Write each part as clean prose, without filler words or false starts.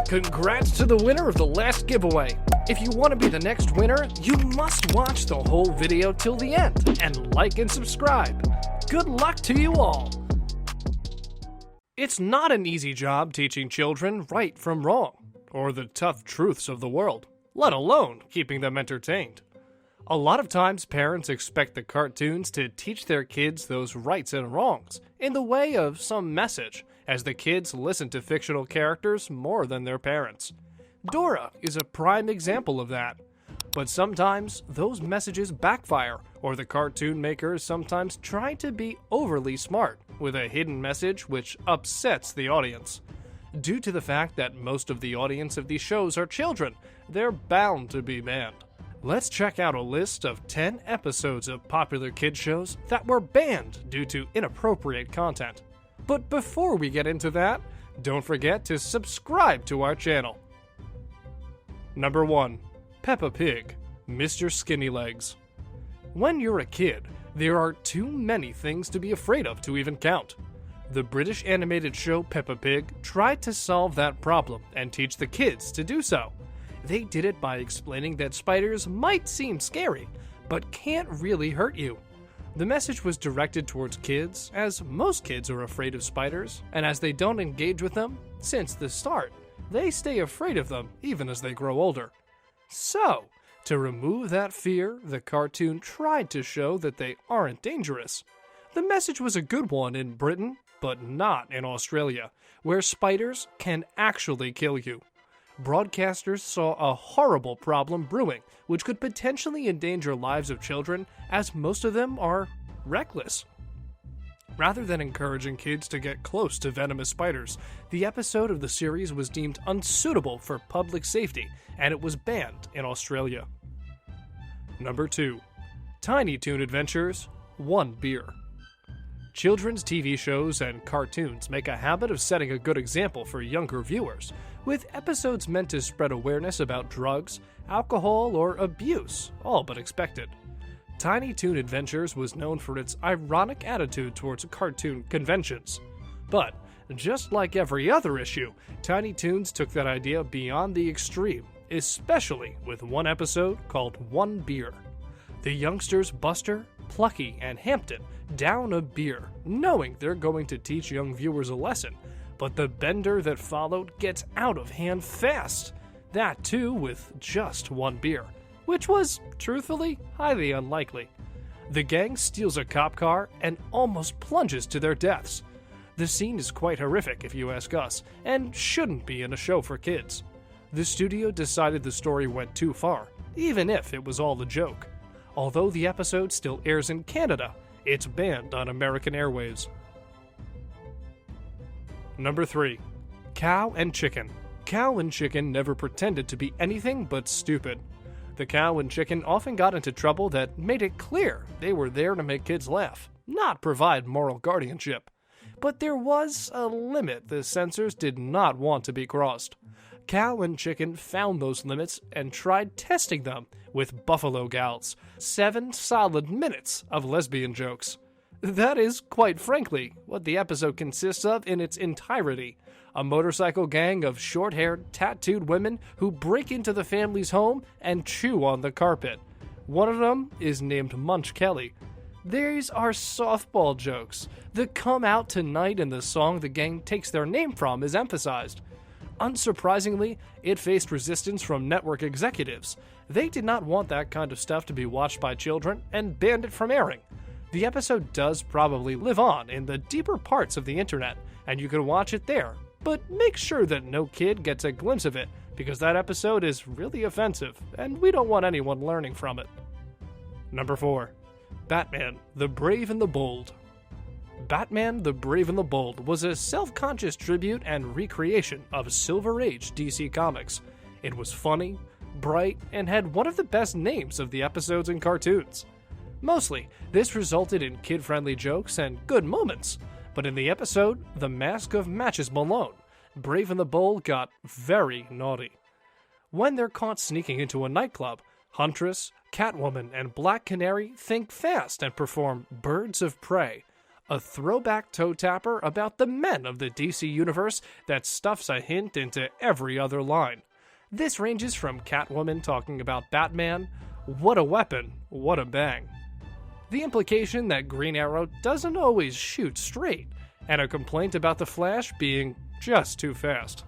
Congrats to the winner of the last giveaway. If you want to be the next winner, you must watch the whole video till the end and like and subscribe. Good luck to you all. It's not an easy job teaching children right from wrong, or the tough truths of the world, let alone keeping them entertained. A lot of times parents expect the cartoons to teach their kids those rights and wrongs in the way of some message, as the kids listen to fictional characters more than their parents. Dora is a prime example of that. But sometimes those messages backfire, or the cartoon makers sometimes try to be overly smart with a hidden message which upsets the audience. Due to the fact that most of the audience of these shows are children, they're bound to be banned. Let's check out a list of 10 episodes of popular kids shows that were banned due to inappropriate content. But before we get into that, don't forget to subscribe to our channel. Number 1. Peppa Pig, Mr. SKINNYLEGS. When you're a kid, there are too many things to be afraid of to even count. The British animated show Peppa Pig tried to solve that problem and teach the kids to do so. They did it by explaining that spiders might seem scary, but can't really hurt you. The message was directed towards kids, as most kids are afraid of spiders, and as they don't engage with them since the start, they stay afraid of them even as they grow older. So, to remove that fear, the cartoon tried to show that they aren't dangerous. The message was a good one in Britain, but not in Australia, where spiders can actually kill you. Broadcasters saw a horrible problem brewing, which could potentially endanger lives of children, as most of them are reckless. Rather than encouraging kids to get close to venomous spiders, the episode of the series was deemed unsuitable for public safety, and it was banned in Australia. Number 2. Tiny Toon Adventures, One Beer. Children's TV shows and cartoons make a habit of setting a good example for younger viewers, with episodes meant to spread awareness about drugs, alcohol, or abuse, all but expected. Tiny Toon Adventures was known for its ironic attitude towards cartoon conventions. But, just like every other issue, Tiny Toons took that idea beyond the extreme, especially with one episode called One Beer. The youngsters Buster, Plucky, and Hampton down a beer, knowing they're going to teach young viewers a lesson, but the bender that followed gets out of hand fast. That too with just one beer, which was, truthfully, highly unlikely. The gang steals a cop car and almost plunges to their deaths. The scene is quite horrific if you ask us, and shouldn't be in a show for kids. The studio decided the story went too far, even if it was all a joke. Although the episode still airs in Canada, it's banned on American airwaves. Number 3. Cow and Chicken. Cow and Chicken never pretended to be anything but stupid. The cow and chicken often got into trouble that made it clear they were there to make kids laugh, not provide moral guardianship. But there was a limit the censors did not want to be crossed. Cow and Chicken found those limits and tried testing them with Buffalo Gals. 7 solid minutes of lesbian jokes. That is, quite frankly, what the episode consists of in its entirety. A motorcycle gang of short-haired, tattooed women who break into the family's home and chew on the carpet. One of them is named Munch Kelly. These are softball jokes. The "come out tonight" in the song the gang takes their name from is emphasized. Unsurprisingly, it faced resistance from network executives. They did not want that kind of stuff to be watched by children and banned it from airing. The episode does probably live on in the deeper parts of the internet, and you can watch it there, but make sure that no kid gets a glimpse of it, because that episode is really offensive, and we don't want anyone learning from it. Number 4. Batman, the Brave and the Bold. Batman, the Brave and the Bold was a self-conscious tribute and recreation of Silver Age DC Comics. It was funny, bright, and had one of the best names of the episodes and cartoons. Mostly, this resulted in kid-friendly jokes and good moments, but in the episode, The Mask of Matches Malone, Brave and the Bold got very naughty. When they're caught sneaking into a nightclub, Huntress, Catwoman, and Black Canary think fast and perform Birds of Prey, a throwback toe tapper about the men of the DC universe that stuffs a hint into every other line. This ranges from Catwoman talking about Batman, what a weapon, what a bang. The implication that Green Arrow doesn't always shoot straight, and a complaint about the Flash being just too fast.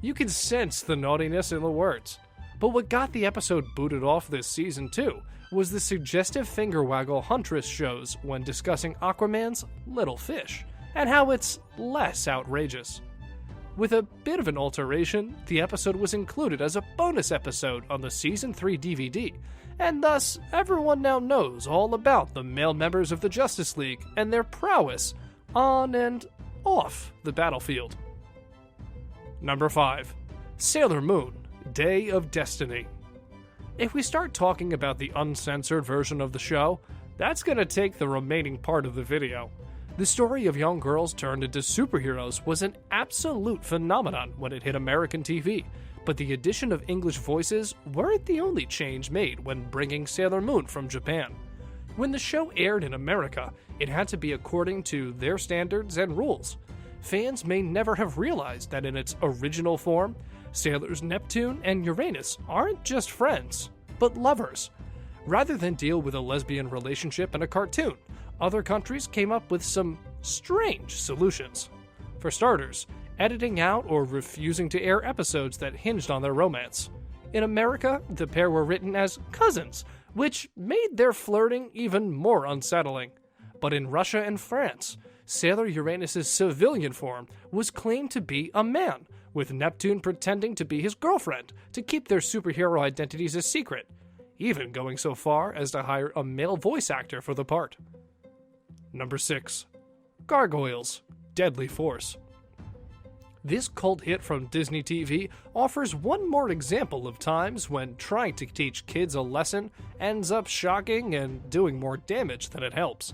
You can sense the naughtiness in the words. But what got the episode booted off this season too was the suggestive finger waggle Huntress shows when discussing Aquaman's little fish, and how it's less outrageous. With a bit of an alteration, the episode was included as a bonus episode on the Season 3 DVD, and thus everyone now knows all about the male members of the Justice League and their prowess on and off the battlefield. Number 5. Sailor Moon, Day of Destiny. If we start talking about the uncensored version of the show, that's gonna take the remaining part of the video. The story of young girls turned into superheroes was an absolute phenomenon when it hit American TV, but the addition of English voices weren't the only change made when bringing Sailor Moon from Japan. When the show aired in America, it had to be according to their standards and rules. Fans may never have realized that in its original form, Sailors Neptune and Uranus aren't just friends, but lovers. Rather than deal with a lesbian relationship in a cartoon, other countries came up with some strange solutions. For starters, editing out or refusing to air episodes that hinged on their romance. In America, the pair were written as cousins, which made their flirting even more unsettling. But in Russia and France, Sailor Uranus' civilian form was claimed to be a man, with Neptune pretending to be his girlfriend to keep their superhero identities a secret, even going so far as to hire a male voice actor for the part. Number 6. Gargoyles, Deadly Force. This cult hit from Disney TV offers one more example of times when trying to teach kids a lesson ends up shocking and doing more damage than it helps.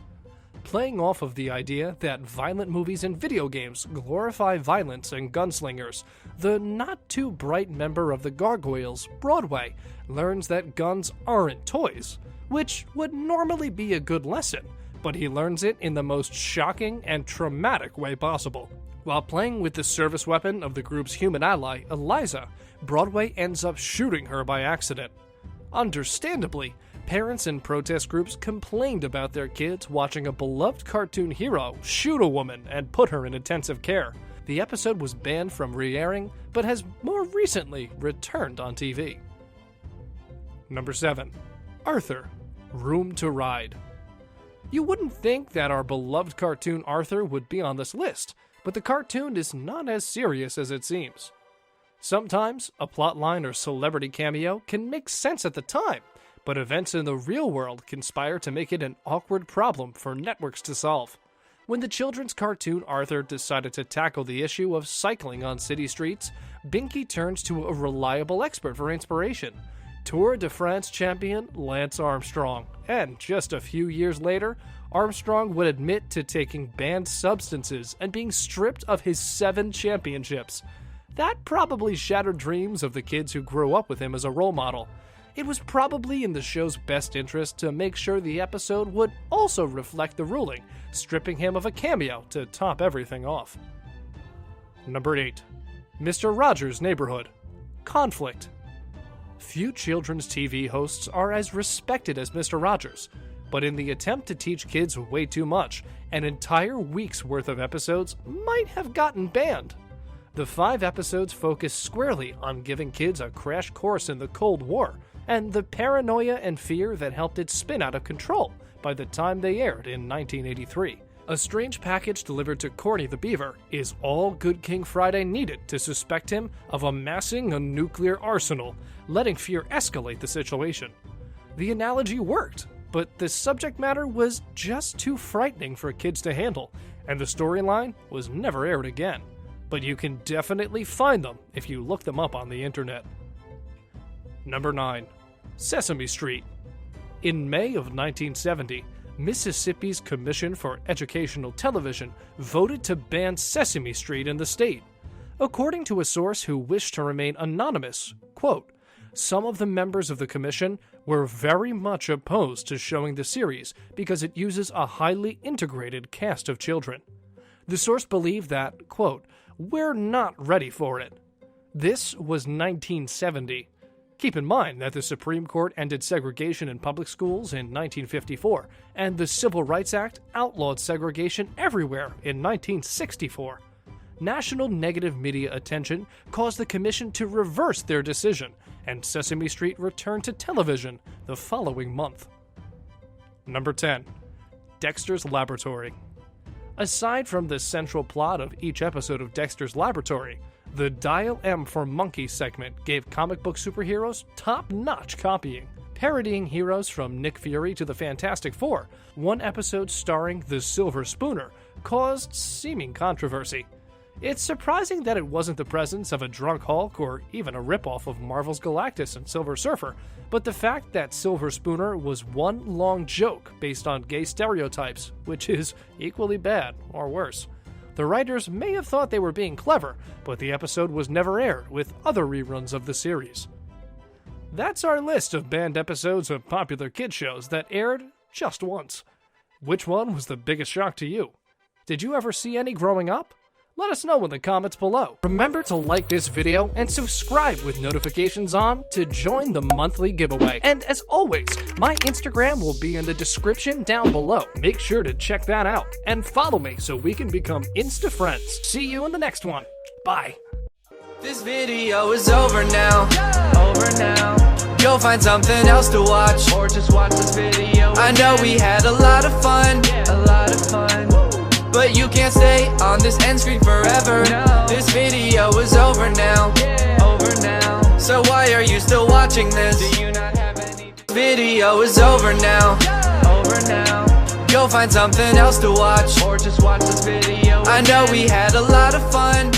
Playing off of the idea that violent movies and video games glorify violence and gunslingers, the not-too-bright member of the Gargoyles, Broadway, learns that guns aren't toys, which would normally be a good lesson, but he learns it in the most shocking and traumatic way possible. While playing with the service weapon of the group's human ally, Eliza, Broadway ends up shooting her by accident. Understandably, parents and protest groups complained about their kids watching a beloved cartoon hero shoot a woman and put her in intensive care. The episode was banned from re-airing, but has more recently returned on TV. Number 7. Arthur, Room to Ride. You wouldn't think that our beloved cartoon Arthur would be on this list, but the cartoon is not as serious as it seems. Sometimes, a plotline or celebrity cameo can make sense at the time, but events in the real world conspire to make it an awkward problem for networks to solve. When the children's cartoon Arthur decided to tackle the issue of cycling on city streets, Binky turns to a reliable expert for inspiration, Tour de France champion Lance Armstrong. And just a few years later, Armstrong would admit to taking banned substances and being stripped of his 7 championships. That probably shattered dreams of the kids who grew up with him as a role model. It was probably in the show's best interest to make sure the episode would also reflect the ruling, stripping him of a cameo to top everything off. Number 8. Mr. Rogers' Neighborhood, Conflict. Few children's TV hosts are as respected as Mr. Rogers, but in the attempt to teach kids way too much, an entire week's worth of episodes might have gotten banned. The 5 episodes focus squarely on giving kids a crash course in the Cold War, and the paranoia and fear that helped it spin out of control by the time they aired in 1983. A strange package delivered to Corny the Beaver is all Good King Friday needed to suspect him of amassing a nuclear arsenal, letting fear escalate the situation. The analogy worked, but the subject matter was just too frightening for kids to handle, and the storyline was never aired again. But you can definitely find them if you look them up on the internet. Number 9. Sesame Street. In May of 1970, Mississippi's Commission for Educational Television voted to ban Sesame Street in the state. According to a source who wished to remain anonymous, quote, some of the members of the commission were very much opposed to showing the series because it uses a highly integrated cast of children. The source believed that, quote, "We're not ready for it." This was 1970. Keep in mind that the Supreme Court ended segregation in public schools in 1954, and the Civil Rights Act outlawed segregation everywhere in 1964. National negative media attention caused the commission to reverse their decision, and Sesame Street returned to television the following month. Number 10. Dexter's Laboratory. Aside from the central plot of each episode of Dexter's Laboratory, the Dial M for Monkey segment gave comic book superheroes top-notch copying. Parodying heroes from Nick Fury to the Fantastic Four, one episode starring the Silver Spooner caused seeming controversy. It's surprising that it wasn't the presence of a drunk Hulk or even a ripoff of Marvel's Galactus and Silver Surfer, but the fact that Silver Spooner was one long joke based on gay stereotypes, which is equally bad or worse. The writers may have thought they were being clever, but the episode was never aired with other reruns of the series. That's our list of banned episodes of popular kid shows that aired just once. Which one was the biggest shock to you? Did you ever see any growing up? Let us know in the comments below. Remember to like this video and subscribe with notifications on to join the monthly giveaway. And as always, my Instagram will be in the description down below. Make sure to check that out and follow me so we can become Insta friends. See you in the next one. Bye. This video is over now. Go find something else to watch, or just watch this video. I know we had a lot of fun, but you can't stay on this end screen forever. This video is over now. So why are you still watching this? Do you not have any? Video is over now. Go find something else to watch, or just watch this video. I know we had a lot of fun.